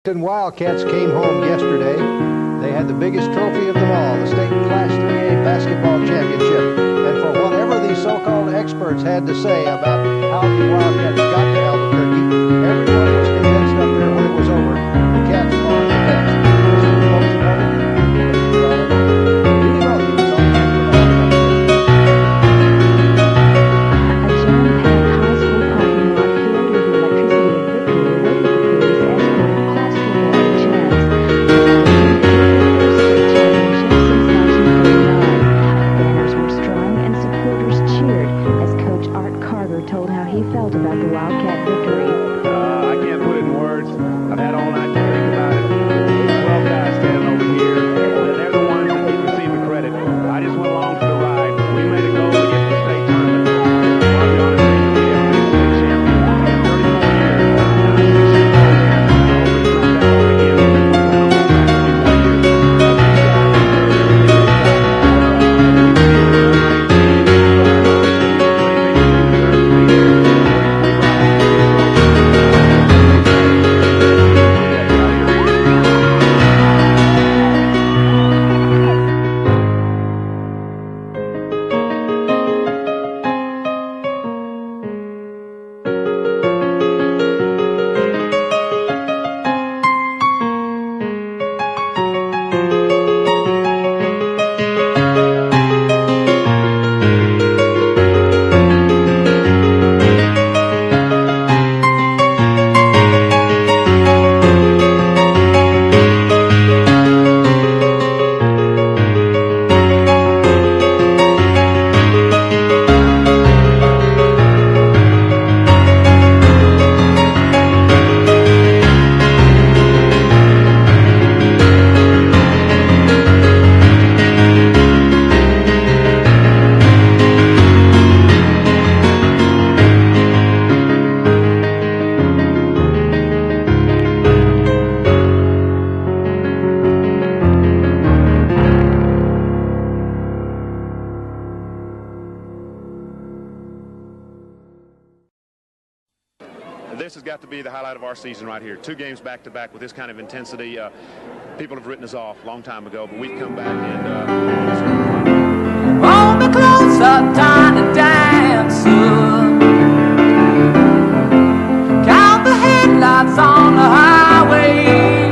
Wildcats came home yesterday. They had the biggest trophy of them all, the state Class 3A basketball championship. And for whatever these so-called experts had to say about how the Wildcats got to Albuquerque, everyone was convinced up there when it was over. The Cats won the best. This has got to be the highlight of our season right here. 2 games back-to-back with this kind of intensity. People have written us off a long time ago, but we've come back and hold me closer, tiny dancer. Count the headlights on the highway.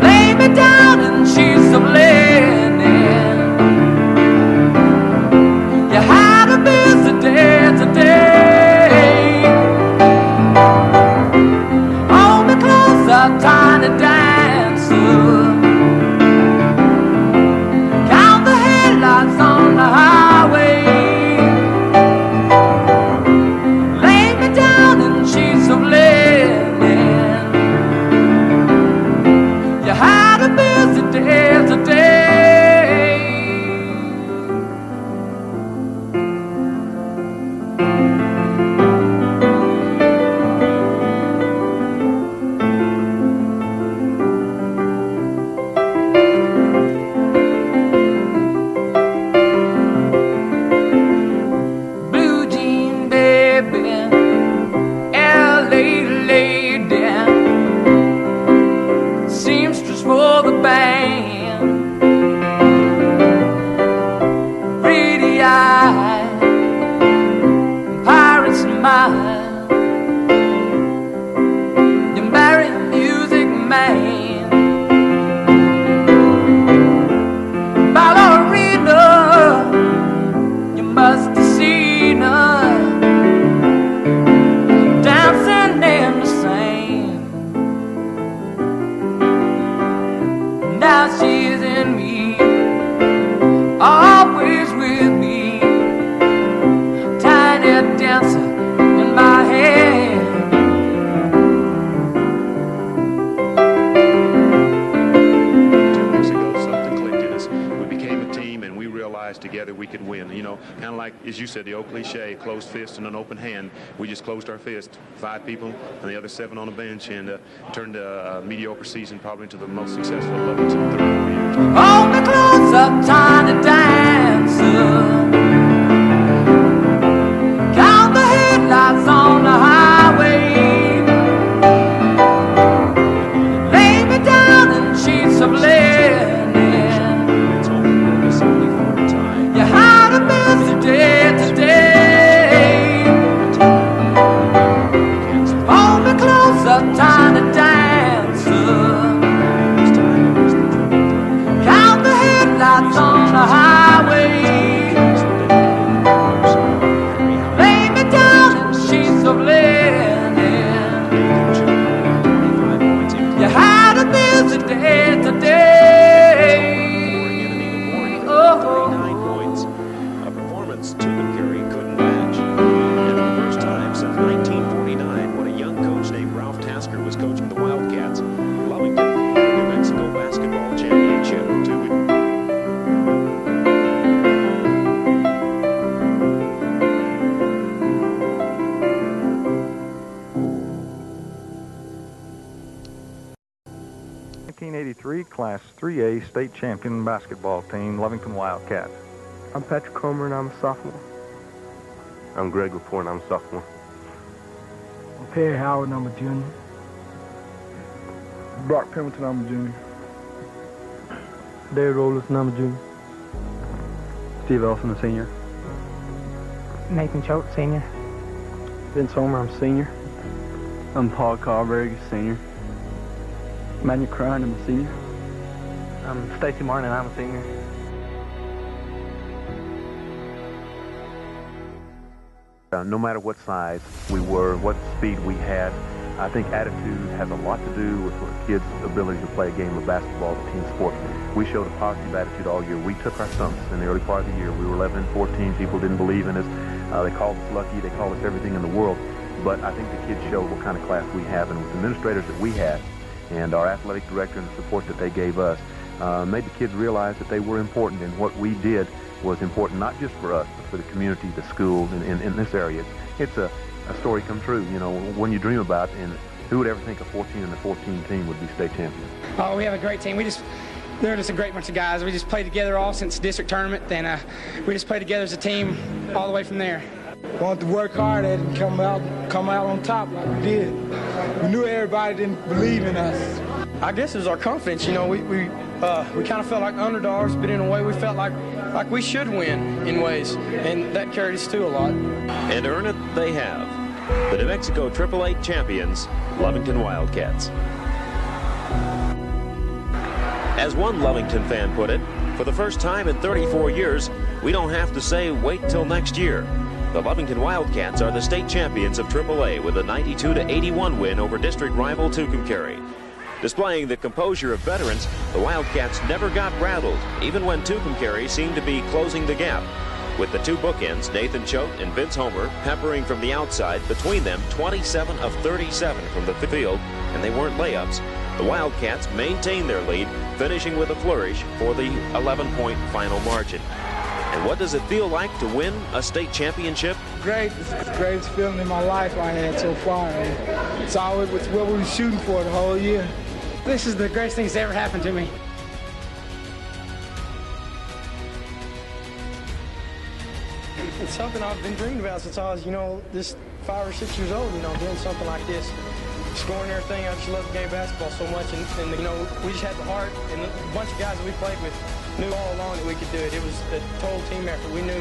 Lay me down in sheets of linen. You had a busy day today. Tiny dancer, count the headlights on the highway. Lay me down in sheets of linen. You had a busy day today. together we could win. You know, kind of like, as you said, the old cliche, closed fist and an open hand. We just closed our fist, 5 people and the other 7 on the bench, and turned a mediocre season probably into the most successful of 3 or 4 years. Hold me close up, tiny dancer. Count the headlights on the highway. a tiny dancer. Count the headlights on the highway. Lay me down in sheets of linen. You had a busy day today. Oh, 39 points. A performance Tucumcari couldn't match. And for the first time since 1949, when a young coach named Ralph Tasker was coaching the Wildcats, Lovington won the New Mexico Basketball Championship. Class 3A state champion basketball team, Lovington Wildcats. I'm Patrick Comer and I'm a sophomore. I'm Greg Laporte and I'm a sophomore. I'm Perry Howard and I'm a junior. Brock Pemberton, I'm a junior. David Rollins and I'm a junior. Steve Elson, a senior. Nathan Choate, senior. Vince Homer, I'm senior. I'm Paul Carberg, senior. Manuel Crine, I'm a senior. I'm Stacy Martin and I'm a senior. No matter what size we were, what speed we had, I think attitude has a lot to do with a kid's ability to play a game of basketball, a team sport. We showed a positive attitude all year. We took our stumps in the early part of the year. We were 11 and 14. People didn't believe in us. They called us lucky. They called us everything in the world. But I think the kids showed what kind of class we have, and with the administrators that we had and our athletic director and the support that they gave us, made the kids realize that they were important, and what we did was important not just for us, but for the community, the school, in this area. It's a story come true, you know, when you dream about, and who would ever think a 14 and a 14 team would be state champion? Oh, we have a great team. They're just a great bunch of guys. We just played together all since the district tournament, and we just played together as a team all the way from there. Wanted to work hard at it and come out on top like we did. We knew everybody didn't believe in us. I guess it was our confidence. You know, we kind of felt like underdogs, but in a way we felt like we should win in ways, and that carried us too a lot. And earn it they have. The New Mexico AAA champions, Lovington Wildcats. As one Lovington fan put it, for the first time in 34 years, we don't have to say wait till next year. The Lovington Wildcats are the state champions of AAA with a 92-81 win over district rival Tucumcari. Displaying the composure of veterans, the Wildcats never got rattled, even when Tucumcari seemed to be closing the gap. With the two bookends, Nathan Choate and Vince Homer, peppering from the outside, between them 27 of 37 from the field, and they weren't layups. The Wildcats maintained their lead, finishing with a flourish for the 11-point final margin. And what does it feel like to win a state championship? Great. It's the greatest feeling in my life I had so far. It's always what we were shooting for the whole year. This is the greatest thing that's ever happened to me. It's something I've been dreaming about since I was, just 5 or 6 years old, doing something like this. Scoring everything, I just love the game of basketball so much, and we just had the heart, and a bunch of guys that we played with knew all along that we could do it. It was a total team effort. We knew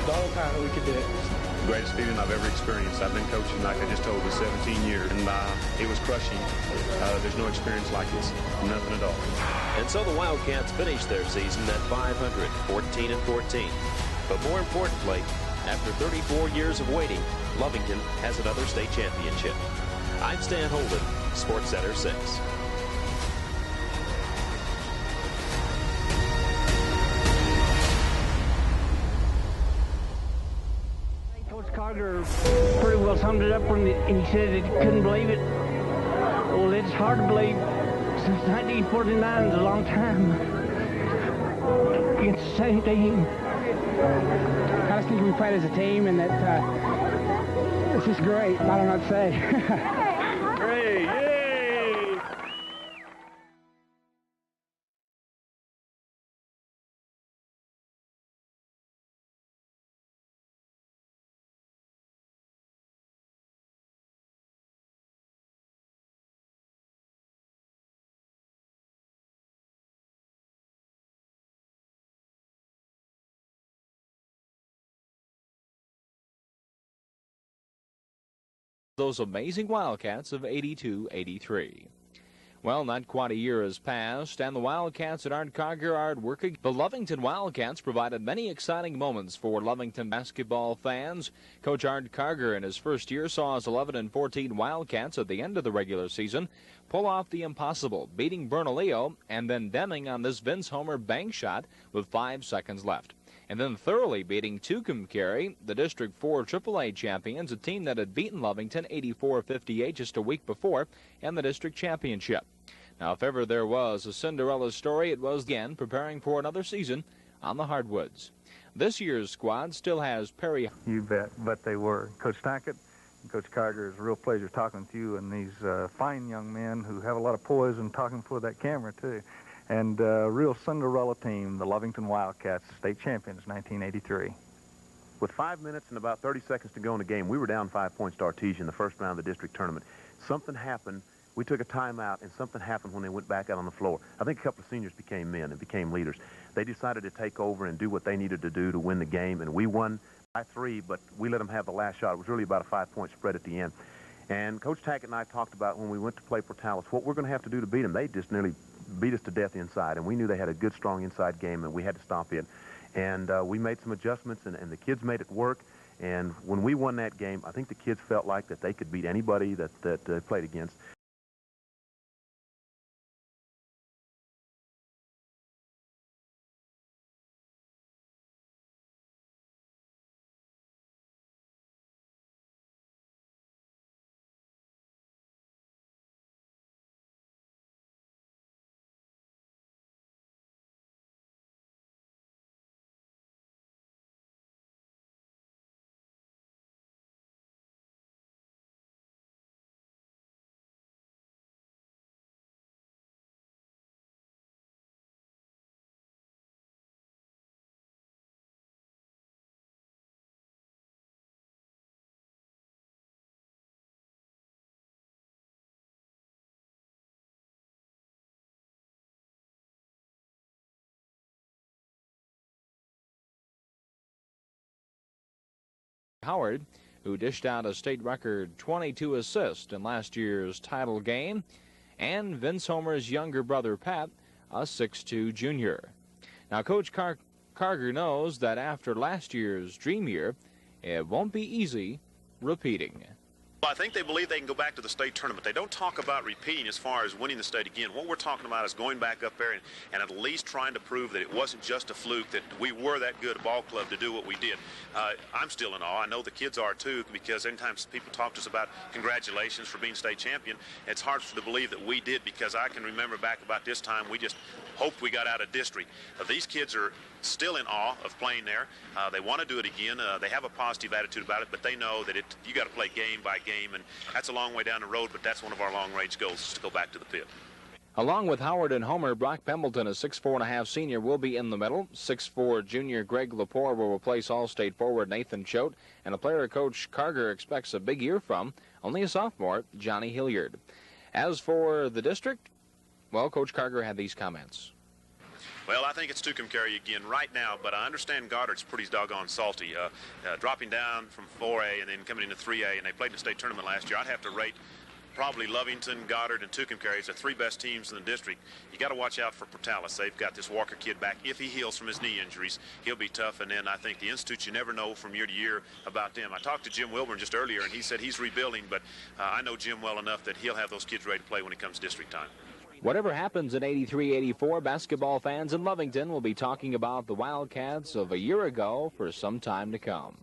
the whole time that we could do it. The greatest feeling I've ever experienced. I've been coaching, like I just told you, 17 years, and it was crushing. There's no experience like this, nothing at all. And so the Wildcats finished their season at 500, 14 and 14. But more importantly, after 34 years of waiting, Lovington has another state championship. I'm Stan Holden, SportsCenter 6. Coach Carter pretty well summed it up when he said he couldn't believe it. Well, it's hard to believe. Since 1949 is a long time against the same team. I just think we played as a team, and that it's just great. I don't know what to say. those amazing Wildcats of 82-83. Well, not quite a year has passed, and the Wildcats at Art Cargill are at work again. The Lovington Wildcats provided many exciting moments for Lovington basketball fans. Coach Art Cargill in his first year saw his 11-14 Wildcats at the end of the regular season pull off the impossible, beating Bernalillo and then Deming on this Vince Homer bank shot with 5 seconds left. And then thoroughly beating Tucumcari, the District 4 AAA champions, a team that had beaten Lovington 84-58 just a week before in the district championship. Now, if ever there was a Cinderella story, it was again preparing for another season on the hardwoods. This year's squad still has Perry. You bet, but they were. Coach Tackett and Coach Cargill, it's a real pleasure talking to you and these fine young men who have a lot of poise and talking for that camera, too. And real Cinderella team, the Lovington Wildcats, state champions, 1983. With 5 minutes and about 30 seconds to go in the game, we were down 5 points to Artesia in the first round of the district tournament. Something happened. We took a timeout, and something happened when they went back out on the floor. I think a couple of seniors became men and became leaders. They decided to take over and do what they needed to do to win the game, and we won by 3, but we let them have the last shot. It was really about a 5-point spread at the end. And Coach Tackett and I talked about when we went to play Portales what we're going to have to do to beat them. They just nearly beat us to death inside, and we knew they had a good, strong inside game, and we had to stop it. And we made some adjustments, and the kids made it work. And when we won that game, I think the kids felt like that they could beat anybody that they played against. Howard, who dished out a state record 22 assists in last year's title game, and Vince Homer's younger brother, Pat, a 6'2 junior. Now, Coach Cargill knows that after last year's dream year, it won't be easy repeating. Well, I think they believe they can go back to the state tournament. They don't talk about repeating as far as winning the state again. What we're talking about is going back up there and at least trying to prove that it wasn't just a fluke, that we were that good a ball club to do what we did. I'm still in awe. I know the kids are too, because anytime people talk to us about congratulations for being state champion, it's hard to believe that we did, because I can remember back about this time we just hoped we got out of district. These kids are still in awe of playing there. They want to do it again. They have a positive attitude about it, but they know that you got to play game by game, and that's a long way down the road, but that's one of our long-range goals, is to go back to the pit. Along with Howard and Homer, Brock Pembleton, a 6'4.5" senior, will be in the middle. 6'4" junior Greg Lepore will replace All-State forward Nathan Choate, and a player Coach Cargill expects a big year from, only a sophomore, Johnny Hilliard. As for the district, well, Coach Cargill had these comments. Well, I think it's Tucumcari again right now, but I understand Goddard's pretty doggone salty. Dropping down from 4A and then coming into 3A, and they played in the state tournament last year. I'd have to rate probably Lovington, Goddard, and Tucumcari as the 3 best teams in the district. You got to watch out for Portales. They've got this Walker kid back. If he heals from his knee injuries, he'll be tough. And then I think the Institute, you never know from year to year about them. I talked to Jim Wilburn just earlier, and he said he's rebuilding, but I know Jim well enough that he'll have those kids ready to play when it comes district time. Whatever happens in 83-84, basketball fans in Lovington will be talking about the Wildcats of a year ago for some time to come.